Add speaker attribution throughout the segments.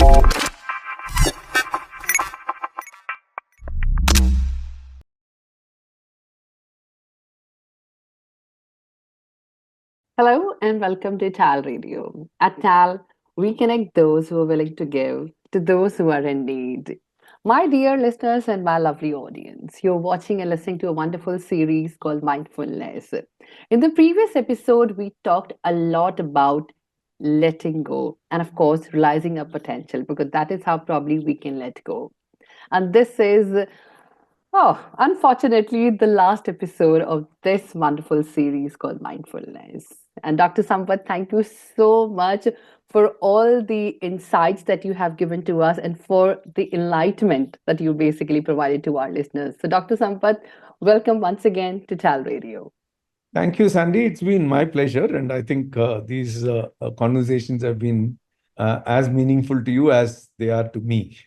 Speaker 1: Hello and welcome to TALRadio. At TAL, we connect those who are willing to give to those who are in need. My dear listeners and my lovely audience, you're watching and listening to a wonderful series called Mindfulness. In the previous episode, we talked a lot about letting go and, of course, realizing our potential because that is how probably we can let go. And this is unfortunately, the last episode of this wonderful series called Mindfulness. And Dr. Sampath, thank you so much for all the insights that you have given to us and for the enlightenment that you basically provided to our listeners. So, Dr. Sampath, welcome once again to TAL Radio.
Speaker 2: Thank you, Sandy. It's been my pleasure. And I think these conversations have been as meaningful to you as they are to me.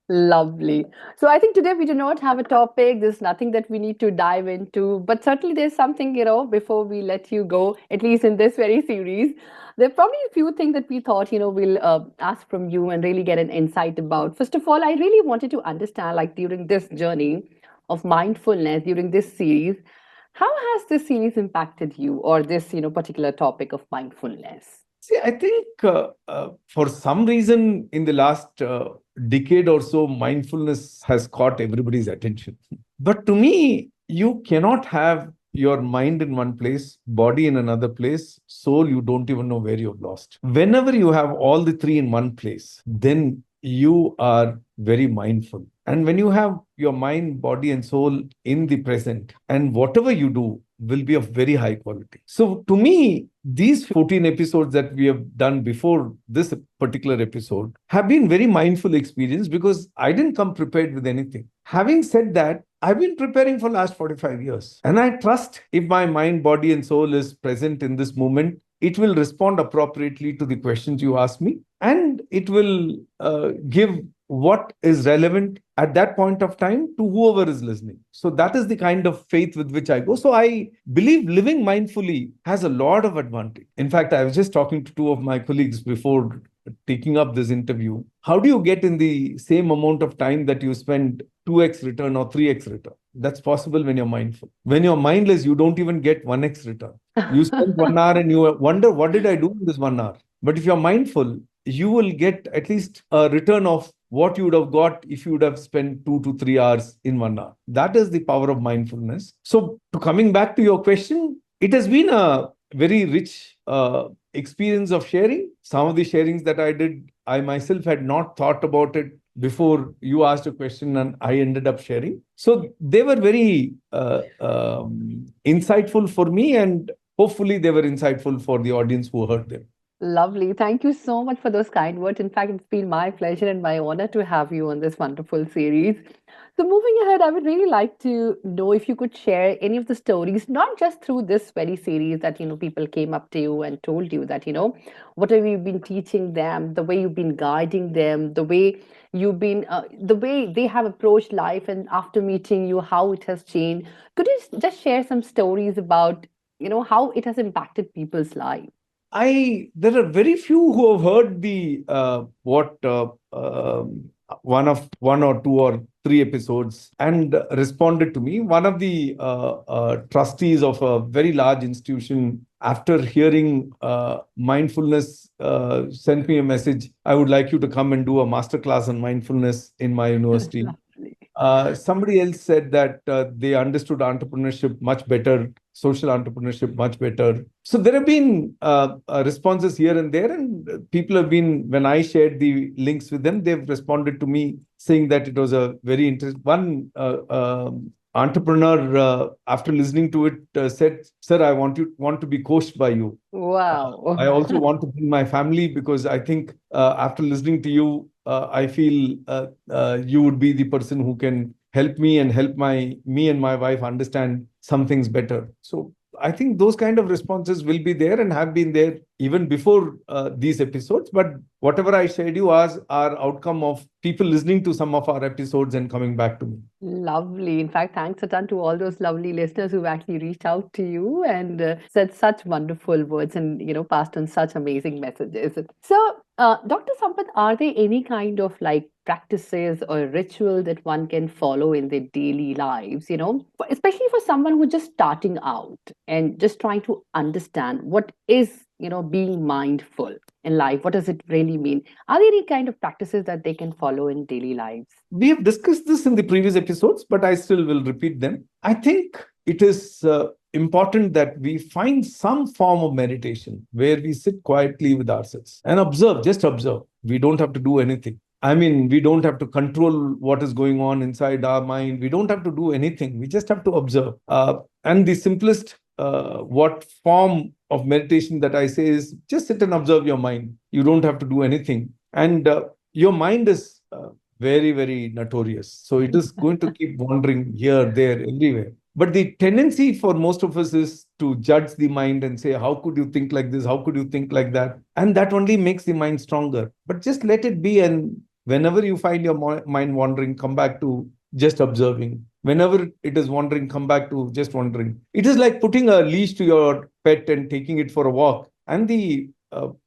Speaker 1: Lovely. So I think today we do not have a topic. There's nothing that we need to dive into, but certainly there's something, before we let you go, at least in this very series, there are probably a few things that we thought, we'll ask from you and really get an insight about. First of all, I really wanted to understand, like during this journey of mindfulness, during this series, how has this series impacted you or this, particular topic of mindfulness?
Speaker 2: See, I think for some reason in the last decade or so, mindfulness has caught everybody's attention. But to me, you cannot have your mind in one place, body in another place, soul, you don't even know where you've lost. Whenever you have all the three in one place, then you are very mindful. And when you have your mind, body, and soul in the present, and whatever you do will be of very high quality. So to me, these 14 episodes that we have done before this particular episode have been very mindful experience because I didn't come prepared with anything. Having said that, I've been preparing for last 45 years. And I trust if my mind, body, and soul is present in this moment, it will respond appropriately to the questions you ask me. And it will give what is relevant at that point of time to whoever is listening. So that is the kind of faith with which I go. So I believe living mindfully has a lot of advantage. In fact, I was just talking to two of my colleagues before taking up this interview. How do you get in the same amount of time that you spend 2x return or 3x return? That's possible when you're mindful. When you're mindless, you don't even get 1x return. You spend 1 hour and you wonder, what did I do in this 1 hour? But if you're mindful, you will get at least a return of what you would have got if you would have spent 2 to 3 hours in 1 hour. That is the power of mindfulness. So, coming back to your question, it has been a very rich experience of sharing. Some of the sharings that I did, I myself had not thought about it before you asked a question and I ended up sharing. So, they were very insightful for me, and hopefully they were insightful for the audience who heard them.
Speaker 1: Lovely. Thank you so much for those kind words. In fact, it's been my pleasure and my honor to have you on this wonderful series. So, moving ahead, I would really like to know if you could share any of the stories, not just through this very series that, people came up to you and told you that, what have you been teaching them, the way you've been guiding them, the way they have approached life, and after meeting you, how it has changed. Could you just share some stories about, how it has impacted people's lives?
Speaker 2: There are very few who have heard the one or two or three episodes and responded to me. One of the trustees of a very large institution, after hearing mindfulness, sent me a message. I would like you to come and do a masterclass on mindfulness in my university. Somebody else said that they understood entrepreneurship much better, social entrepreneurship much better. So there have been responses here and there, and people have been, when I shared the links with them, they've responded to me saying that it was a very interesting one. Entrepreneur, after listening to it, said, "Sir, I want to be coached by you.
Speaker 1: Wow.
Speaker 2: I also want to bring my family because I think after listening to you, I feel you would be the person who can help me and help me and my wife understand some things better." So I think those kind of responses will be there and have been there even before these episodes. But whatever I shared you are outcome of people listening to some of our episodes and coming back to me.
Speaker 1: Lovely. In fact, thanks a ton to all those lovely listeners who've actually reached out to you and said such wonderful words and, passed on such amazing messages. So, Dr. Sampath, are there any kind of like practices or ritual that one can follow in their daily lives, especially for someone who's just starting out and just trying to understand what is, being mindful in life? What does it really mean? Are there any kind of practices that they can follow in daily lives?
Speaker 2: We have discussed this in the previous episodes, but I still will repeat them. I think it is important that we find some form of meditation where we sit quietly with ourselves and observe, just observe. We don't have to do anything. I mean, we don't have to control what is going on inside our mind. We don't have to do anything. We just have to observe. And the simplest what form of meditation that I say is just sit and observe your mind. You don't have to do anything. And your mind is very, very notorious. So it is going to keep wandering here, there, everywhere. But the tendency for most of us is to judge the mind and say, how could you think like this? How could you think like that? And that only makes the mind stronger. But just let it be. And whenever you find your mind wandering, come back to just observing. Whenever it is wandering, come back to just wandering. It is like putting a leash to your pet and taking it for a walk. And the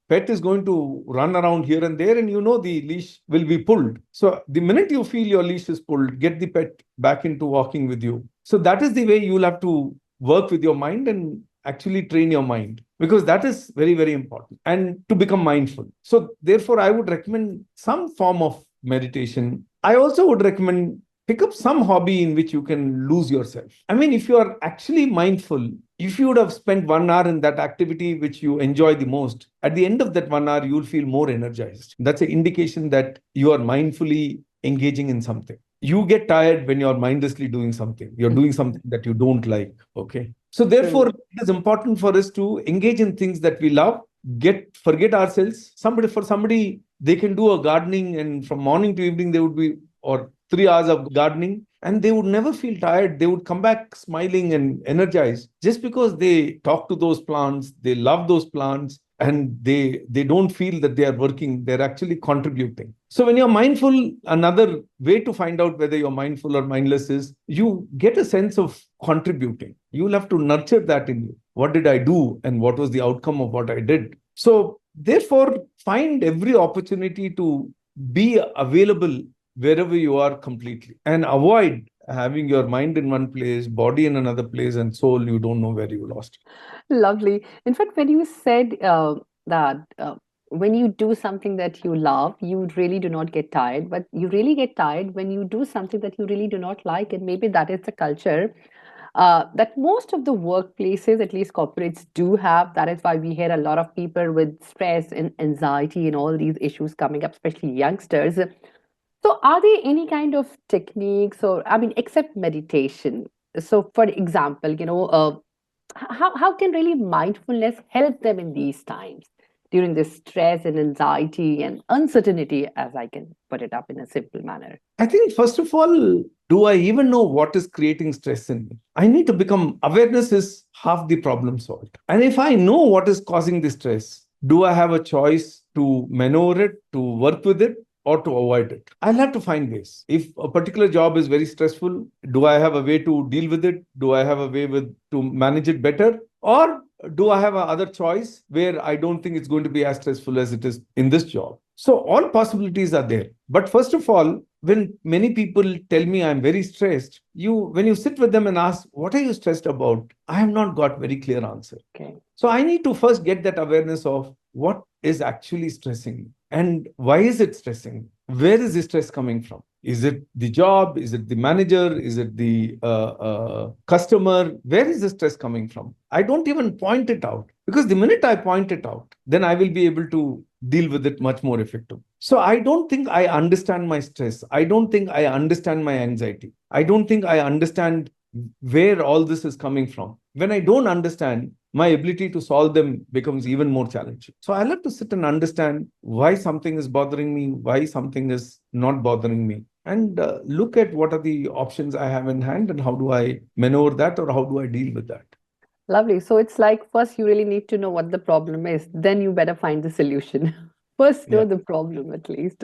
Speaker 2: pet is going to run around here and there, and the leash will be pulled. So the minute you feel your leash is pulled, get the pet back into walking with you. So that is the way you'll have to work with your mind and actually train your mind, because that is very, very important, and to become mindful. So therefore, I would recommend some form of meditation. I also would recommend pick up some hobby in which you can lose yourself. I mean, if you are actually mindful, if you would have spent 1 hour in that activity which you enjoy the most, at the end of that 1 hour, you'll feel more energized. That's an indication that you are mindfully engaging in something. You get tired when you're mindlessly doing something. You're doing something that you don't like. Okay. So therefore,
Speaker 1: True.
Speaker 2: it is important for us to engage in things that we love, forget ourselves. For somebody, they can do a gardening, and from morning to evening, they would be, or 3 hours of gardening, and they would never feel tired. They would come back smiling and energized just because they talk to those plants, they love those plants, and they don't feel that they are working, they're actually contributing. So when you're mindful, another way to find out whether you're mindful or mindless is you get a sense of contributing. You'll have to nurture that in you. What did I do, and what was the outcome of what I did? So therefore, find every opportunity to be available wherever you are completely, and avoid having your mind in one place, body in another place, and soul, you don't know where you lost.
Speaker 1: Lovely. In fact, when you said that when you do something that you love, you really do not get tired, but you really get tired when you do something that you really do not like. And maybe that is the culture that most of the workplaces, at least corporates, do have. That is why we hear a lot of people with stress and anxiety and all these issues coming up, especially youngsters. So, are there any kind of techniques, or, I mean, except meditation? So, for example, how can really mindfulness help them in these times during this stress and anxiety and uncertainty, as I can put it up in a simple manner?
Speaker 2: I think, first of all, do I even know what is creating stress in me? I need to become awareness is half the problem solved. And if I know what is causing the stress, do I have a choice to maneuver it, to work with it, or to avoid it? I'll have to find ways. If a particular job is very stressful, do I have a way to deal with it? Do I have a way to manage it better? Or do I have a other choice where I don't think it's going to be as stressful as it is in this job? So all possibilities are there. But first of all, when many people tell me I'm very stressed, when you sit with them and ask, what are you stressed about? I have not got very clear answer.
Speaker 1: Okay.
Speaker 2: So I need to first get that awareness of what is actually stressing me and why is it stressing? Where is the stress coming from? Is it the job? Is it the manager? Is it the customer? Where is the stress coming from? I don't even point it out, because the minute I point it out, then I will be able to deal with it much more effective. So I don't think I understand my stress. I don't think I understand my anxiety. I don't think I understand where all this is coming from. When I don't understand, my ability to solve them becomes even more challenging. So I'll have to sit and understand why something is bothering me, why something is not bothering me, and look at what are the options I have in hand and how do I maneuver that, or how do I deal with that.
Speaker 1: Lovely. So it's like first you really need to know what the problem is, then you better find the solution. First, know
Speaker 2: Yeah.
Speaker 1: the problem at least.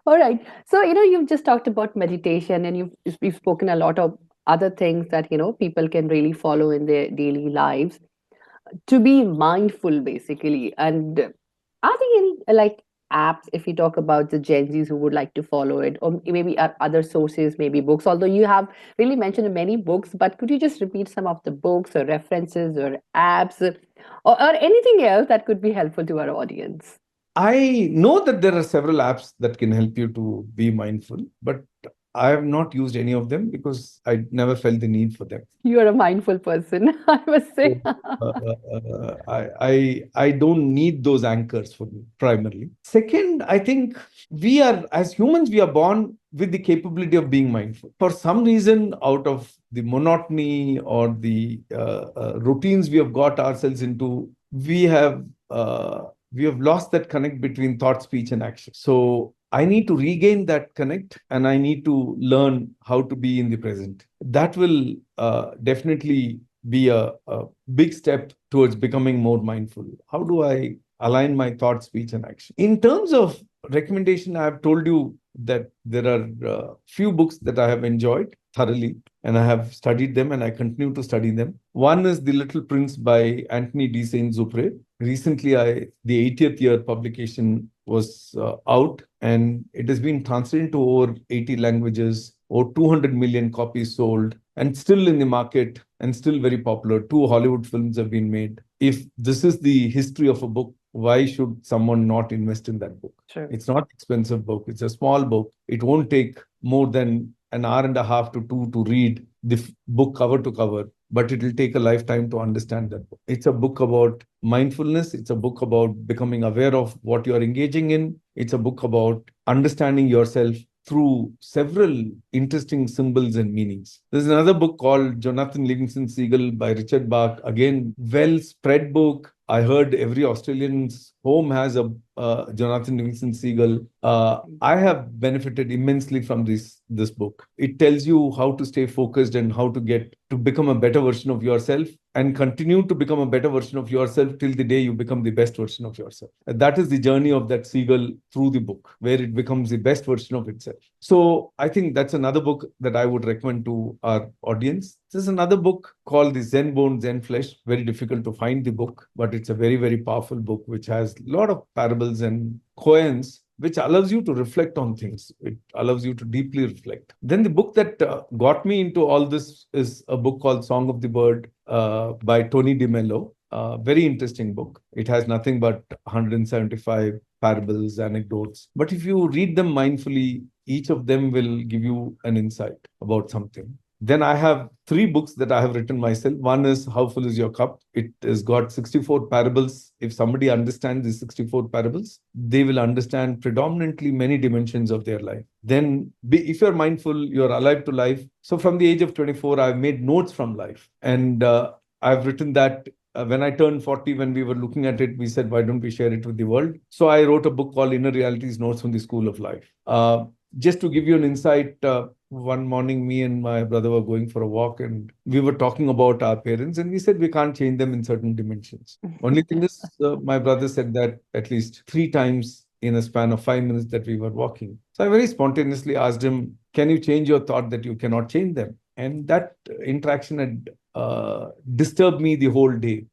Speaker 1: All right. So, you've just talked about meditation, and you've spoken a lot of other things that, people can really follow in their daily lives to be mindful, basically. And Are there any like apps, if you talk about the Gen Zs who would like to follow it, or maybe other sources, maybe books? Although you have really mentioned many books, but could you just repeat some of the books or references or apps, or anything else that could be helpful to our audience?
Speaker 2: I know that there are several apps that can help you to be mindful, but I have not used any of them because I never felt the need for them.
Speaker 1: You are a mindful person, I must say.
Speaker 2: So, I don't need those anchors for me primarily. Second, I think we are, as humans, we are born with the capability of being mindful. For some reason, out of the monotony or the routines we have got ourselves into, uh, we have lost that connect between thought, speech, and action. So I need to regain that connect, and I need to learn how to be in the present. That will definitely be a big step towards becoming more mindful. How do I align my thought, speech, and action? In terms of recommendation, I have told you that there are few books that I have enjoyed thoroughly, and I have studied them, and I continue to study them. One is The Little Prince by Anthony de Saint-Exupéry. Recently, the 80th year publication was out, and it has been translated to over 80 languages, or 200 million copies sold, and still in the market and still very popular. Two Hollywood films have been made. If this is the history of a book, why should someone not invest in that book?
Speaker 1: True.
Speaker 2: It's not expensive book. It's a small book. It won't take more than an hour and a half to two to read the book cover to cover, but it will take a lifetime to understand that book. It's a book about mindfulness. It's a book about becoming aware of what you're engaging in. It's a book about understanding yourself through several interesting symbols and meanings. There's another book called Jonathan Livingston Seagull by Richard Bach. Again, well spread book. I heard every Australian's home has a Jonathan Livingston Seagull. I have benefited immensely from this book. It tells you how to stay focused and how to get to become a better version of yourself, and continue to become a better version of yourself till the day you become the best version of yourself. And that is the journey of that seagull through the book, where it becomes the best version of itself. So I think that's another book that I would recommend to our audience. There's another book called The Zen Bone, Zen Flesh. Very difficult to find the book, but it's a very, very powerful book which has a lot of parables and koans, which allows you to reflect on things. It allows you to deeply reflect. Then the book that got me into all this is a book called Song of the Bird by Tony DeMello. Very interesting book. It has nothing but 175 parables, anecdotes. But if you read them mindfully, each of them will give you an insight about something. Then I have three books that I have written myself. One is How Full Is Your Cup? It has got 64 parables. If somebody understands these 64 parables, they will understand predominantly many dimensions of their life. Then, if you're mindful, you're alive to life. So from the age of 24, I've made notes from life. And I've written that when I turned 40, when we were looking at it, we said, why don't we share it with the world? So I wrote a book called Inner Realities Notes from the School of Life. Just to give you an insight, one morning, me and my brother were going for a walk, and we were talking about our parents, and we said we can't change them in certain dimensions. Only thing is, my brother said that at least 3 times in a span of 5 minutes that we were walking. So I very spontaneously asked him, can you change your thought that you cannot change them? And that interaction had disturbed me the whole day.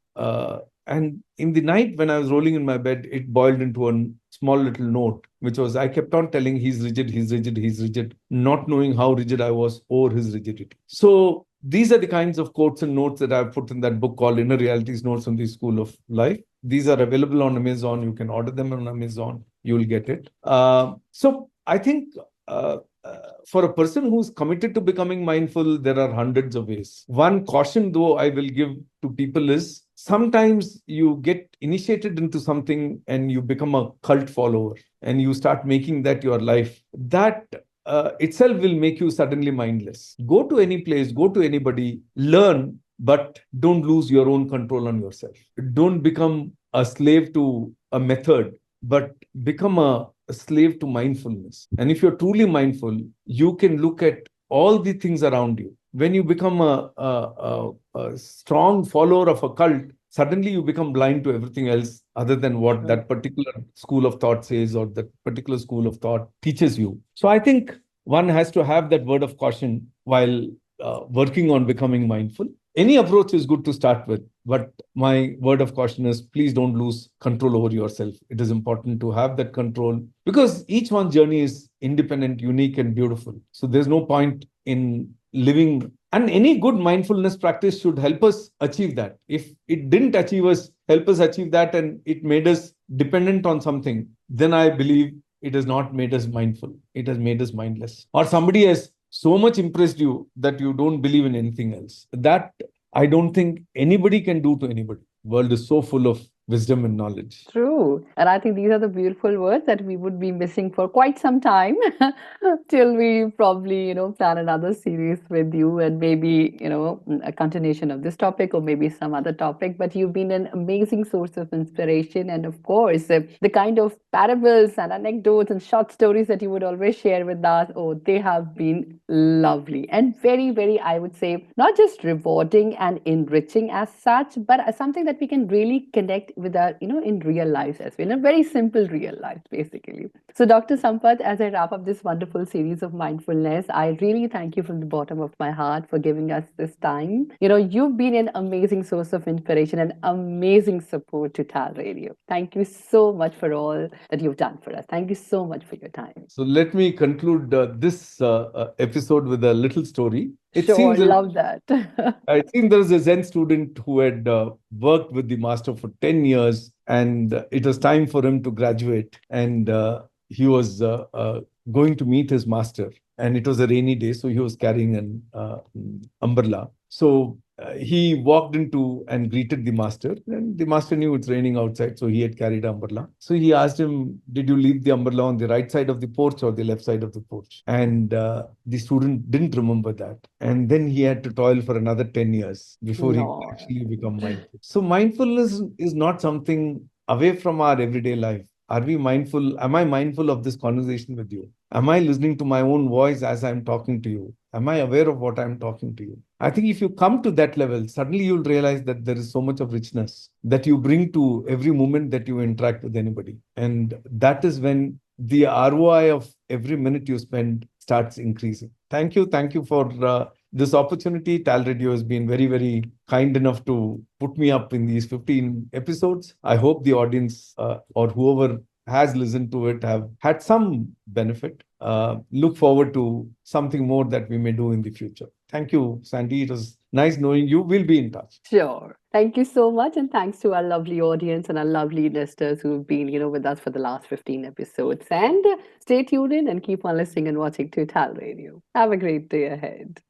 Speaker 2: And in the night, when I was rolling in my bed, it boiled into a small little note, which was, I kept on telling he's rigid, he's rigid, he's rigid, not knowing how rigid I was or his rigidity. So these are the kinds of quotes and notes that I've put in that book called Inner Realities Notes from the School of Life. These are available on Amazon. You can order them on Amazon. You'll get it. So I think for a person who's committed to becoming mindful, there are hundreds of ways. One caution, though, I will give to people is sometimes you get initiated into something and you become a cult follower and you start making that your life. That itself will make you suddenly mindless. Go to any place, go to anybody, learn, but don't lose your own control on yourself. Don't become a slave to a method, but become a slave to mindfulness. And if you're truly mindful, you can look at all the things around you. When you become a strong follower of a cult, suddenly you become blind to everything else other than what that particular school of thought says or that particular school of thought teaches you. So I think one has to have that word of caution while working on becoming mindful. Any approach is good to start with, But my word of caution is please don't lose control over yourself. It is important to have that control because each one's journey is independent, unique, and beautiful. So there's no point in living. And any good mindfulness practice should help us achieve that. If it didn't achieve us, help us achieve that, and it made us dependent on something, then I believe it has not made us mindful. It has made us mindless. Or somebody has so much impressed you that you don't believe in anything else. That I don't think anybody can do to anybody. World is so full of wisdom and knowledge.
Speaker 1: True. And I think these are the beautiful words that we would be missing for quite some time till we probably, plan another series with you and maybe, a continuation of this topic or maybe some other topic. But you've been an amazing source of inspiration. And of course, the kind of parables and anecdotes and short stories that you would always share with us, oh, they have been lovely and very, very, I would say, not just rewarding and enriching as such, but as something that we can really connect with our, in real life as well, in a very simple real life, basically. So, Dr. Sampath, as I wrap up this wonderful series of mindfulness, I really thank you from the bottom of my heart for giving us this time. You've been an amazing source of inspiration and amazing support to Tal Radio. Thank you so much for all that you've done for us. Thank you so much for your time.
Speaker 2: So let me conclude this episode with a little story. It
Speaker 1: Sure,
Speaker 2: seems there,
Speaker 1: love that.
Speaker 2: I think there was a Zen student who had worked with the master for 10 years, and it was time for him to graduate. And he was going to meet his master, and it was a rainy day, so he was carrying an umbrella. So he walked into and greeted the master, and the master knew it's raining outside, so he had carried an umbrella. So he asked him, "Did you leave the umbrella on the right side of the porch or the left side of the porch?" And the student didn't remember that, and then he had to toil for another 10 years before he could
Speaker 1: No.
Speaker 2: actually become mindful. So mindfulness is not something away from our everyday life. Are we mindful? Am I mindful of this conversation with you? Am I listening to my own voice as I'm talking to you? Am I aware of what I'm talking to you? I think if you come to that level, suddenly you'll realize that there is so much of richness that you bring to every moment that you interact with anybody. And that is when the ROI of every minute you spend starts increasing. Thank you. Thank you for this opportunity. Tal Radio has been very, very kind enough to put me up in these 15 episodes. I hope the audience or whoever has listened to it have had some benefit. Look forward to something more that we may do in the future. Thank you, Sandy. It was nice knowing you. We'll be in touch.
Speaker 1: Sure. Thank you so much. And thanks to our lovely audience and our lovely listeners who've been, with us for the last 15 episodes. And stay tuned in and keep on listening and watching to Tal Radio. Have a great day ahead.